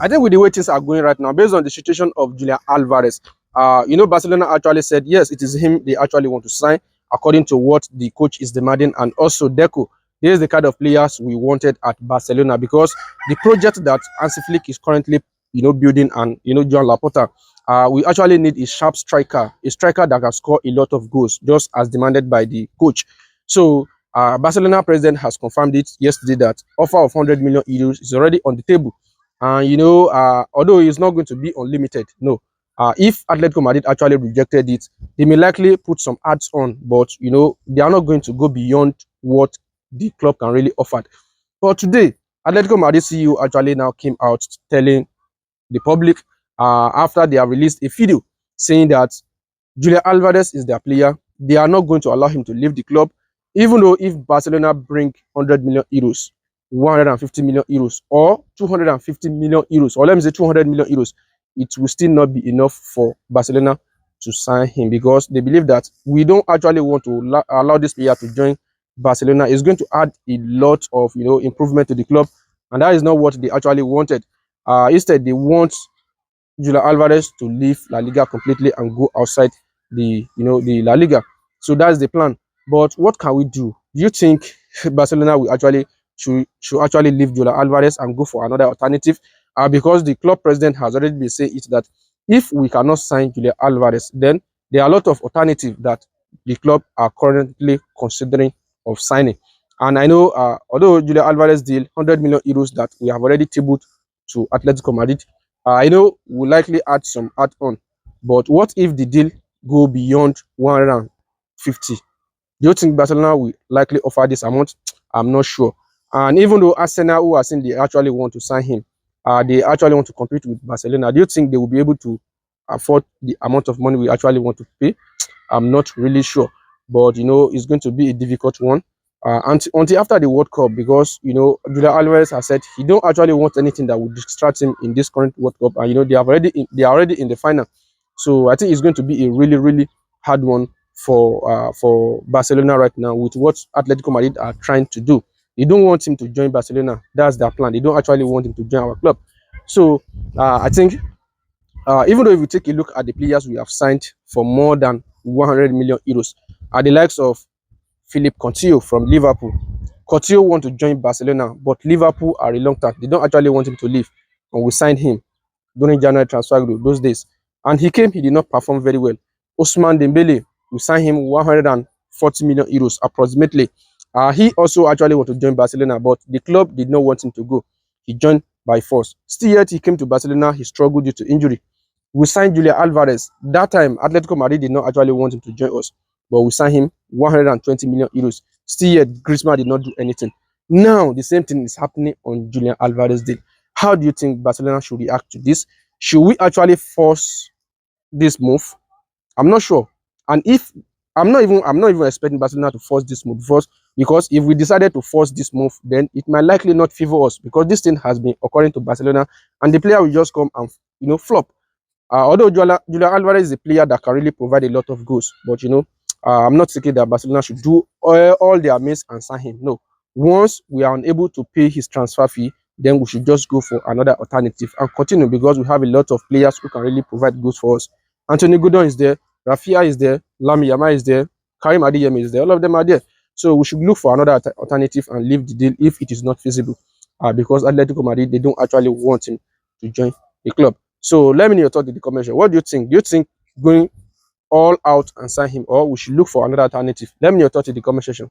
I think with the way things are going right now, based on the situation of Julian Alvarez, Barcelona actually said yes, it is him they actually want to sign according to what the coach is demanding, and also Deco. This is the kind of players we wanted at Barcelona because the project that Hansi Flick is currently, building, and Joan Laporta, we actually need a sharp striker, a striker that can score a lot of goals, just as demanded by the coach. So Barcelona president has confirmed it yesterday that offer of 100 million euros is already on the table. And although it's not going to be unlimited, no. If Atletico Madrid actually rejected it, they may likely put some ads on, but they are not going to go beyond what the club can really offer. But today, Atletico Madrid CEO actually now came out telling the public, after they have released a video saying that Julian Alvarez is their player. They are not going to allow him to leave the club, even though if Barcelona bring 100 million euros, 150 million euros, or 250 million euros, or let me say 200 million euros, it will still not be enough for Barcelona to sign him, because they believe that we don't actually want to allow this player to join Barcelona. It's going to add a lot of improvement to the club, and that is not what they actually wanted. Instead, they want Julian Alvarez to leave La Liga completely and go outside the La Liga. So that's the plan. But what can we do? Do you think Barcelona will actually should actually leave Julian Alvarez and go for another alternative? Because the club president has already been saying it, that if we cannot sign Julian Alvarez, then there are a lot of alternatives that the club are currently considering of signing. And I know, although Julian Alvarez deal 100 million euros that we have already tabled to Atletico Madrid, I know we'll likely add some add-on, but what if the deal go beyond 150? Do you think Barcelona will likely offer this amount? I'm not sure. And even though Arsenal, who are saying they actually want to sign him, they actually want to compete with Barcelona, do you think they will be able to afford the amount of money we actually want to pay? I'm not really sure, but it's going to be a difficult one. Until after the World Cup, because Julian Alvarez has said he don't actually want anything that would distract him in this current World Cup, and they are already in the final. So I think it's going to be a really, really hard one for Barcelona right now with what Atletico Madrid are trying to do. They don't want him to join Barcelona. That's their plan. They don't actually want him to join our club. So I think even though if you take a look at the players we have signed for more than 100 million euros, are the likes of Philippe Coutinho from Liverpool. Coutinho want to join Barcelona, but Liverpool are reluctant. They don't actually want him to leave, and we signed him during January transfer those days. And he came, he did not perform very well. Ousmane Dembele, we signed him 140 million euros approximately. He also actually wanted to join Barcelona, but the club did not want him to go. He joined by force. Still yet, he came to Barcelona, he struggled due to injury. We signed Julian Alvarez. That time, Atletico Madrid did not actually want him to join us, but we signed him 120 million euros. Still yet, Griezmann did not do anything. Now, the same thing is happening on Julian Alvarez deal. How do you think Barcelona should react to this? Should we actually force this move? I'm not sure. And if I'm not even expecting Barcelona to force this move first, because if we decided to force this move, then it might likely not favor us, because this thing has been occurring to Barcelona, and the player will just come and flop. Although Julian Alvarez is a player that can really provide a lot of goals, but I'm not thinking that Barcelona should do all their means and sign him. No. Once we are unable to pay his transfer fee, then we should just go for another alternative and continue, because we have a lot of players who can really provide goals for us. Anthony Gordon is there, Rafinha is there, Lamine Yamal is there, Karim Adeyemi is there. All of them are there. So we should look for another alternative and leave the deal if it is not feasible. Because Atletico Madrid, they don't actually want him to join the club. So let me know your thoughts in the comment section. What do you think? Do you think going all out and sign him, or we should look for another alternative? Let me know your thoughts in the comment section.